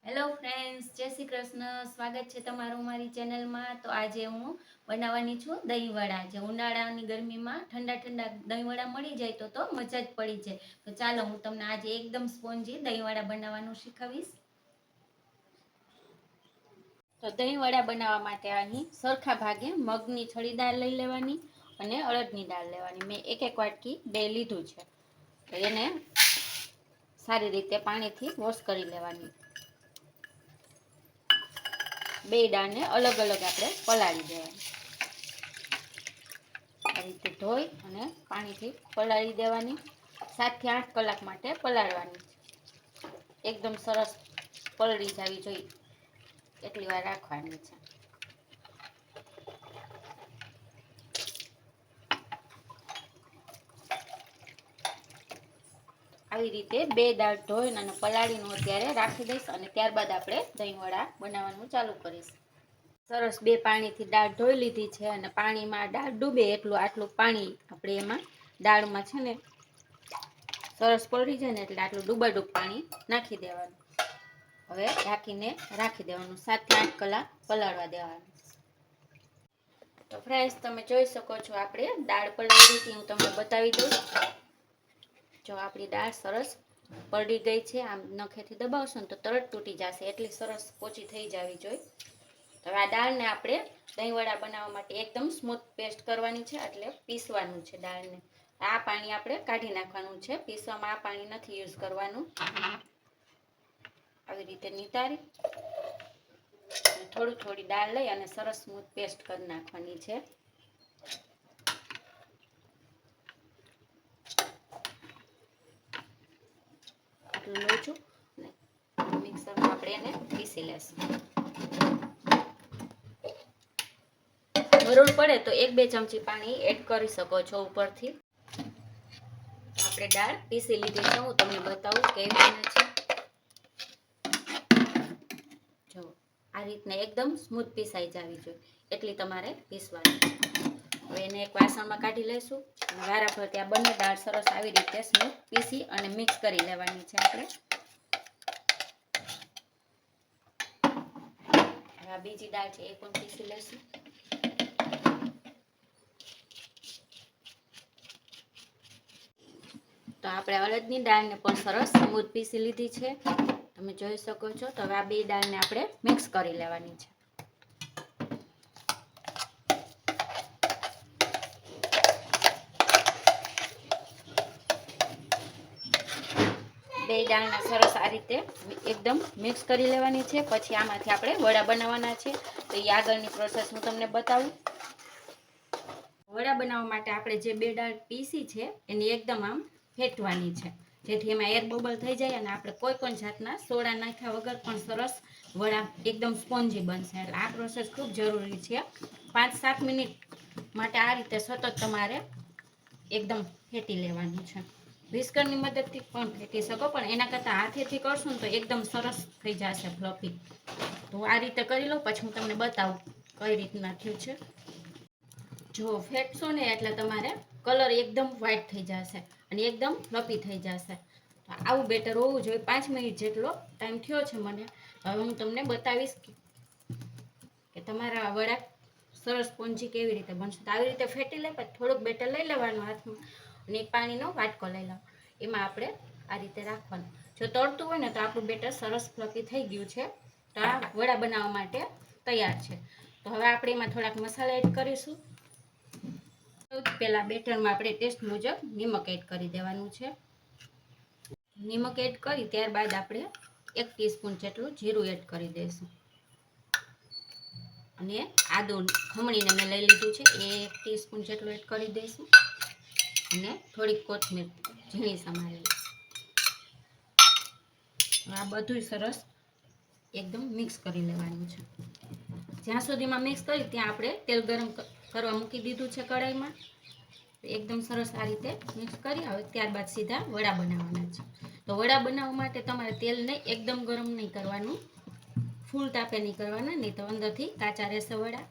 Hello friends, જય શ્રી કૃષ્ણ. સ્વાગત છે તમારું મારી ચેનલમાં. તો આજે હું બનાવવાની છું દહીંવડા. જે ઉનાળાની ગરમીમાં ઠંડા ઠંડા દહીંવડા મળી જાય તો મજા જ પડી જાય. તો ચાલો હું તમને આજે એકદમ સ્પોન્જી દહીંવડા બનાવવાનું શીખવીશ. તો દહીંવડા બનાવવા માટે અહીં સરખા ભાગે મગની છડી દાળ લઈ લેવાની અને અડદની દાળ લેવાની. મેં એક વાટકી બે લીધું છે. તો એને સારી રીતે પાણીથી વોશ કરી લેવાની. બે દાળને અલગ અલગ આપણે પલાળી દેવાની. આ રીતે ધોઈ અને પાણીથી પલાળી દેવાની. 7 થી 8 કલાક માટે પલાળવાની. એકદમ સરસ પલળી જવી જોઈએ એટલી વાર રાખવાની છે. આવી રીતે બે દાળ ધોઈને અને પલાળીને અત્યારે રાખી દઈશ અને ત્યારબાદ આપણે દહીંવડા બનાવવાનું ચાલુ કરીશ. સરસ બે પાણીથી દાળ ધોઈ લીધી છે અને પાણીમાં દાળ ડૂબે આટલું પાણી આપણે એમાં દાળમાં છે ને સરસ પલળી જાય ને એટલે આટલું ડૂબાડૂબ પાણી નાખી દેવાનું. હવે ઢાંકીને રાખી દેવાનું. 7 થી 8 કલાક પલાળવા દેવાનું. તો ફ્રેન્ડ્સ, તમે જોઈ શકો છો આપણે દાળ પલાળી હતી, હું તમને બતાવી દઉં. જો આપણી દાળ સરસ પલળી ગઈ છે. આમ નખેથી દબાવશો ને તો તરત તૂટી જશે, એટલી સરસ પોચી થઈ જવી જોઈએ. હવે આ દાળને આપણે દહીંવડા બનાવવા માટે એકદમ સ્મૂથ પેસ્ટ કરવાની છે, એટલે પીસવાનું છે દાળને. આ પાણી આપણે કાઢી નાખવાનું છે. પીસવામાં આ પાણી નથી યુઝ કરવાનું. આવી રીતે નિતારી થોડી દાળ લઈ અને સરસ સ્મૂથ પેસ્ટ કરી નાખવાની છે. આટલું લોચું મિક્સરમાં આપણે એને પીસી લેશું. જરૂર પડે તો 1-2 ચમચી પાણી એડ કરી શકો છો ઉપરથી. આપણે દાળ પીસી લીધી છે. હું તમને બતાવું કેવી બને છે. જો આ રીતના એકદમ સ્મૂથ પીસાઈ જવી જોઈએ એટલી તમારે પીસવાની. હવે એને એક વાસણમાં કાઢી લઈશું. વારા ફરતી આ બંને દાળ સરસ આવી રીતે સ્મૂથ પીસી અને મિક્સ કરી લેવાની છે આપણે. આ બીજી દાળ છે એ પણ પીસી લઈશું. તો આપણે અડદની દાળને પણ સરસ સ્મૂથ પીસી લીધી છે, તમે જોઈ શકો છો. તો હવે આ બે દાળને આપણે મિક્સ કરી લેવાની છે. બે દાળને સરસ આ રીતે એકદમ મિક્સ કરી લેવાની છે. પછી આમાંથી આપણે વડા બનાવવાના છે. તો એ આગળની પ્રોસેસ હું તમને બતાવું. વડા બનાવવા માટે આપણે જે બે દાળ પીસી છે એની એકદમ આમ ફેટવાની છે, જેથી એમાં એર બબલ થઈ જાય અને આપણે કોઈ પણ જાતના સોડા નાખ્યા વગર પણ સરસ વડા એકદમ સ્પોન્જી બનશે. એટલે આ પ્રોસેસ ખૂબ જરૂરી છે. 5-7 મિનિટ માટે આ રીતે સતત તમારે એકદમ ફેટી લેવાનું છે. વિસ્કરની મદદથી પણ ફેટી શકો, પણ એના કરતાં હાથેથી કરશું ને તો એકદમ સરસ થઈ જશે ફ્લફી. તો આ રીતે કરી લો, પછી હું તમને બતાવું કઈ રીતના થયું છે. જો ફેટશો ને એટલે તમારે કલર એકદમ વ્હાઈટ થઈ જશે અને એકદમ ફ્લફી થઈ જશે. તો આવું બેટર હોવું જોઈએ. 5 મિનિટ જેટલો ટાઈમ થયો છે મને. હવે હું તમને બતાવીશ કે તમારા વડા સરસ સ્પોન્જી કેવી રીતે બનશે. તો આવી રીતે ફેટી લે, પછી થોડુંક બેટર લઈ લેવાનું હાથમાં અને એક પાણીનો વાટકો લઈ લો. એમાં આપણે આ રીતે રાખવાનું. જો તળતું હોય ને તો આપણું બેટર સરસ ફ્લફી થઈ ગયું છે. તો આ વડા બનાવવા માટે તૈયાર છે. તો હવે આપણે એમાં થોડાક મસાલા એડ કરીશું. સૌથી પહેલાં બેટરમાં આપણે ટેસ્ટ મુજબ નિમક એડ કરી દેવાનું છે. નિમક એડ કરી ત્યારબાદ આપણે 1 ટીસ્પૂન જેટલું જીરું એડ કરી દઈશું. અને આદુ ખમણીને મેં લઈ લીધું છે એ 1 ટીસ્પૂન જેટલું એડ કરી દઈશું. અને થોડીક કોથમીર ઝીણી સમારેલી. આ બધું સરસ એકદમ મિક્સ કરી લેવાનું છે. જ્યાં સુધીમાં મિક્સ કરી ત્યાં આપણે તેલ ગરમ કરવા મૂકી દીધું છે કઢાઈમાં. એકદમ સરસ આ રીતે મિક્સ કરી હવે ત્યારબાદ સીધા વડા બનાવવાના છે. તો વડા બનાવવા માટે તમારે તેલને એકદમ ગરમ નહીં કરવાનું, ફૂલ તાપે નહીં કરવાના, નહીં તો અંદરથી કાચા રહેશે વડા.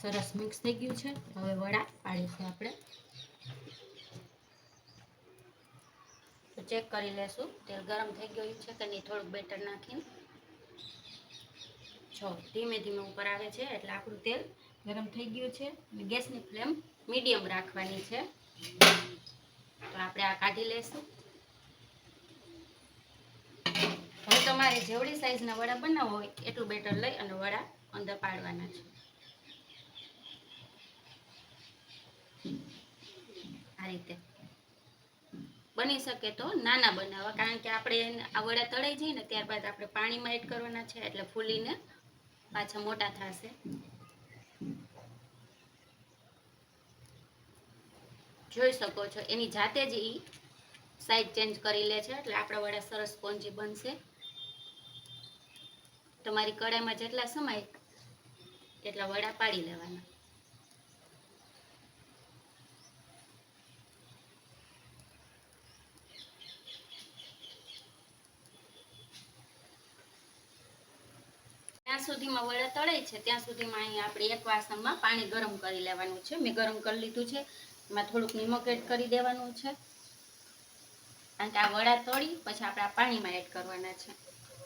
સરસ મિક્સ થઈ ગયું છે. હવે વડા પાડીશું આપણે. ચેક કરી લેશું તેલ ગરમ થઈ ગયું છે કે નહીં. થોડુંક બેટર નાખીને જો ધીમે ધીમે ઉપર આવે છે એટલે આપણું તેલ ગરમ થઈ ગયું છે. ગેસની ફ્લેમ મીડિયમ રાખવાની છે. તો આપણે આ કાઢી લેશું. હવે તમારે જેવડી સાઈઝના વડા બનાવવા હોય એટલું બેટર લઈ અને વડા અંદર પાડવાના છે. આ રીતે બની શકે તો નાના બનાવવા, કારણ કે આપણે આ વડા તળાઈ જાય ને ત્યારબાદ આપણે પાણીમાં એડ કરવાના છે એટલે ફૂલીને પાછા મોટા થશે. જોઈ શકો છો એની જાતે જ એ સાઈડ ચેન્જ કરી લે છે એટલે આપણા વડા સરસ સ્પોન્જી બનશે. તમારી કડાઈમાં જેટલા સમાય એટલા વડા પાડી લેવાના. ત્યાં સુધીમાં વડા તળાય છે ત્યાં સુધીમાં અહીં આપણે એક વાસણમાં પાણી ગરમ કરી લેવાનું છે. મેં ગરમ કરી લીધું છે. એમાં થોડુંક નિમક એડ કરી દેવાનું છે, કારણ કે આ વડા તળી પછી આપણે આ પાણીમાં એડ કરવાના છે.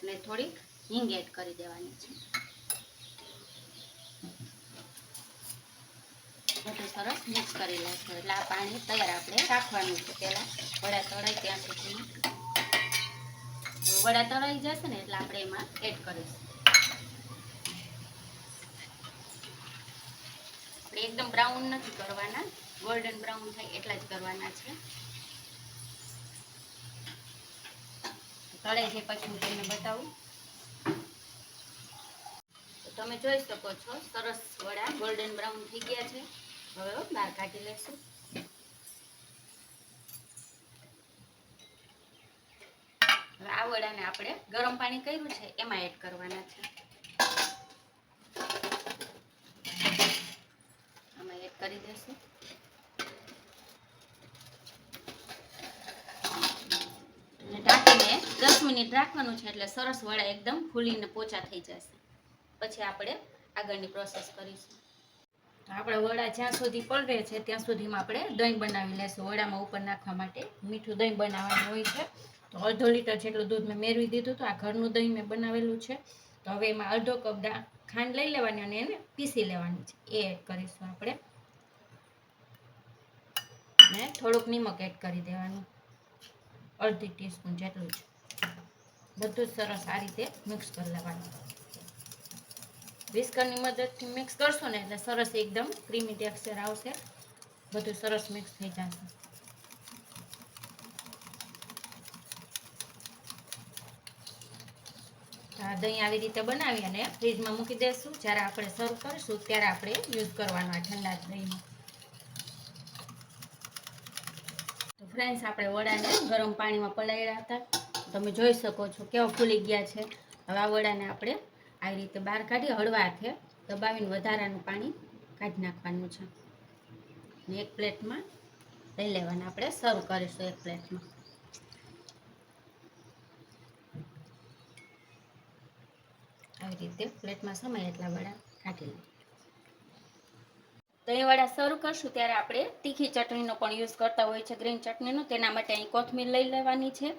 અને થોડીક હિંગ એડ કરી દેવાની છે. બધું સરસ મિક્સ કરી લેશું એટલે આ પાણી તૈયાર આપણે રાખવાનું છે. પહેલાં વડા તળાય ત્યાં સુધીમાં વડા તળાઈ જશે ને એટલે આપણે એમાં એડ કરીશું. આપણે એકદમ બ્રાઉન નથી કરવાના, ગોલ્ડન બ્રાઉન થાય એટલા જ કરવાના છે. તળાઈ જાય પછી હું તમને બતાવું. તો તમે જોઈ શકો છો સરસ વડા ગોલ્ડન બ્રાઉન થઈ ગયા છે. હવે બહાર કાઢી લઈશું. હવે આ વડાને આપણે ગરમ પાણી કર્યું છે એમાં એડ કરવાના છે. આમાં એડ કરી દઈશું. ઢાંકીને 10 મિનિટ રાખવાનું છે એટલે સરસ વડા એકદમ ફૂલીને પોચા થઈ જશે. પછી આપણે આગળની પ્રોસેસ કરીશું. આપણા વડા જ્યાં સુધી પલળે છે ત્યાં સુધીમાં આપણે દહીં બનાવી લેશું. વડામાં ઉપર નાખવા માટે મીઠું દહીં બનાવવાનું હોય છે. તો 1/2 લીટર જેટલું દૂધ મેં મેળવી દીધું હતું. આ ઘરનું દહીં મેં બનાવેલું છે. તો હવે એમાં 1/2 કપ ખાંડ લઈ લેવાની અને એને પીસી લેવાની છે. એ એડ કરીશું આપણે. અને થોડુંક નિમક એડ કરી દેવાનું, 1/2 ટીસ્પૂન જેટલું જ. બધું સરસ આ રીતે મિક્સ કરી લેવાનું. વિસ્કરની મદદથી મિક્સ કરશો ને એટલે સરસ એકદમ ક્રીમી ટેક્સચર આવશે. બધું સરસ મિક્સ થઈ જશે. આ દહીં આવી રીતે બનાવી અને ફ્રીજમાં મૂકી દઈશું. જ્યારે આપણે સર્વ કરીશું ત્યારે આપણે યુઝ કરવાનો આ ઠંડા દહીંનો. તો ફ્રેન્ડ્સ, આપણે વડાને ગરમ પાણીમાં પલાળ્યા હતા. તમે જોઈ શકો છો કેવા ફૂલી ગયા છે. હવે આ વડાને આપણે આવી રીતે બહાર કાઢી હળવા હાથે દબાવીને વધારાનું પાણી કાઢી નાખવાનું છે. અને એક પ્લેટમાં લઈ લેવાના. આપણે સર્વ કરીશું એક પ્લેટમાં. આવી રીતે પ્લેટમાં સમય એટલા વડા કાઢી લઈએ. દહીં વડા સર્વ કરશું ત્યારે આપણે તીખી ચટણીનો પણ યુઝ કરતા હોય છે, ગ્રીન ચટણીનો. તેના માટે અહીં કોથમીર લઈ લેવાની છે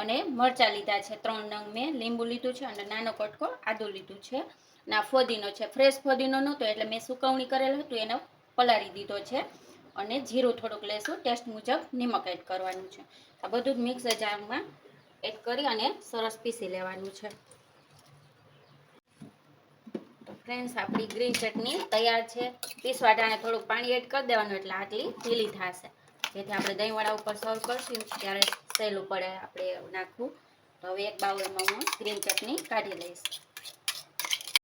અને મરચાં લીધા છે 3 નંગ. મેં લીંબુ લીધું છે અને નાનો કટકો આદુ લીધું છે. અને આ ફોદીનો છે. ફ્રેશ ફોદીનો નહોતો એટલે મેં સુકવણી કરેલું હતું એને પલાળી દીધો છે. અને જીરું થોડુંક લેશું, ટેસ્ટ મુજબ નિમક એડ કરવાનું છે. આ બધું જ મિક્સ જારમાં એડ કરી અને સરસ પીસી લેવાનું છે. ફ્રેન્ડ્સ, આપણી ગ્રીન ચટણી તૈયાર છે. પીસવા ટાણે થોડુંક પાણી એડ કરી દેવાનું એટલે આટલી ઢીલી થશે. જેથી આપણે દહીંવડા ઉપર સર્વ કરશું ત્યારે સહેલું પડે આપણે નાખવું. તો હવે એક બાઉલમાં હું ગ્રીન ચટણી કાઢી લઈશ.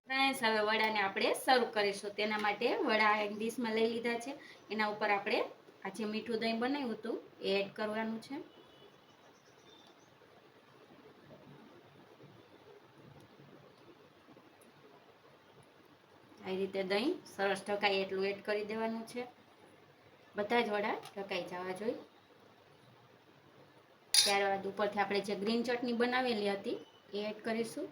ફ્રેન્ડ્સ, હવે વડાને આપણે સર્વ કરીશું. તેના માટે વડા એક ડીશમાં લઈ લીધા છે. એના ઉપર આપણે આ જે મીઠું દહીં બનાવ્યું હતું એ એડ કરવાનું છે. આવી રીતે દહીં સરસ ઢકાય એટલું એડ કરી દેવાનું છે. બધા જ વડા ઢકાઈ જવા જોઈએ. ત્યારબાદ ઉપરથી આપણે જે ગ્રીન ચટણી બનાવેલી હતી એ એડ કરીશું.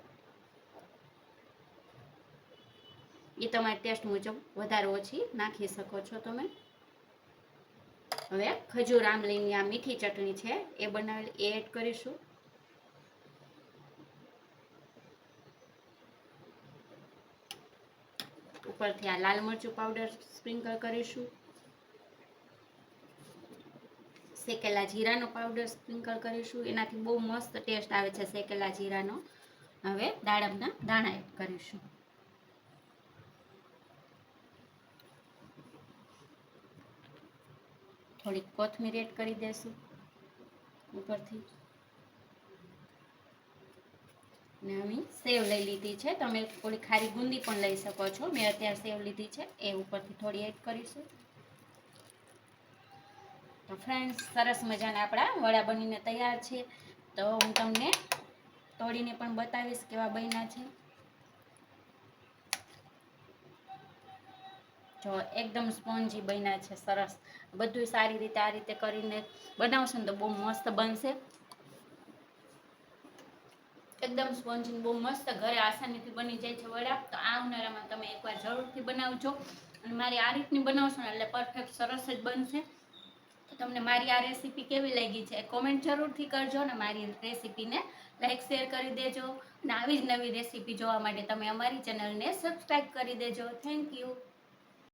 એ તમારા ટેસ્ટ મુજબ વધારે ઓછી નાખી શકો છો તમે. હવે ખજૂર આમલીની આ મીઠી ચટણી છે એ બનાવેલી એ એડ કરીશું. ઉપરથી આ લાલ મરચું પાવડર સ્પ્રિંકલ કરીશું. શેકેલા જીરાનો પાવડર સ્પ્રિંકલ કરીશું. એનાથી બહુ મસ્ત ટેસ્ટ આવે છે શેકેલા જીરાનો. હવે દાડમના દાણા એડ કરીશું. થોડીક કોથમીર એડ કરી દેશું ઉપરથી. ને અમે સેવ લઈ લીધી છે, તમે થોડી ખારી બુંદી પણ લઈ શકો છો. મેં અત્યારે સેવ લીધી છે એ ઉપરથી થોડી એડ કરીશું. તો ફ્રેન્ડ્સ, સરસ મજાના આપણા વડા બનીને તૈયાર છે. તો હું તમને તોડીને પણ બતાવીશ કેવા બન્યા છે. જો એકદમ સ્પોન્જી બન્યા છે, સરસ. બધું સારી રીતે આ રીતે કરીને બનાવશો ને તો બહુ મસ્ત બનશે. એકદમ સ્પોન્જી, બહુ મસ્ત, ઘરે આસાનીથી બની જાય છે વડા. તો આ ઉનાળામાં તમે એકવાર જરૂરથી બનાવજો. અને મારી આ રીતની બનાવશો ને એટલે પરફેક્ટ સરસ જ બનશે. તો તમને મારી આ રેસીપી કેવી લાગી છે કોમેન્ટ જરૂરથી કરજો. ને મારી રેસીપીને લાઈક શેર કરી દેજો. અને આવી જ નવી રેસીપી જોવા માટે તમે અમારી ચેનલને સબસ્ક્રાઈબ કરી દેજો. Thank you.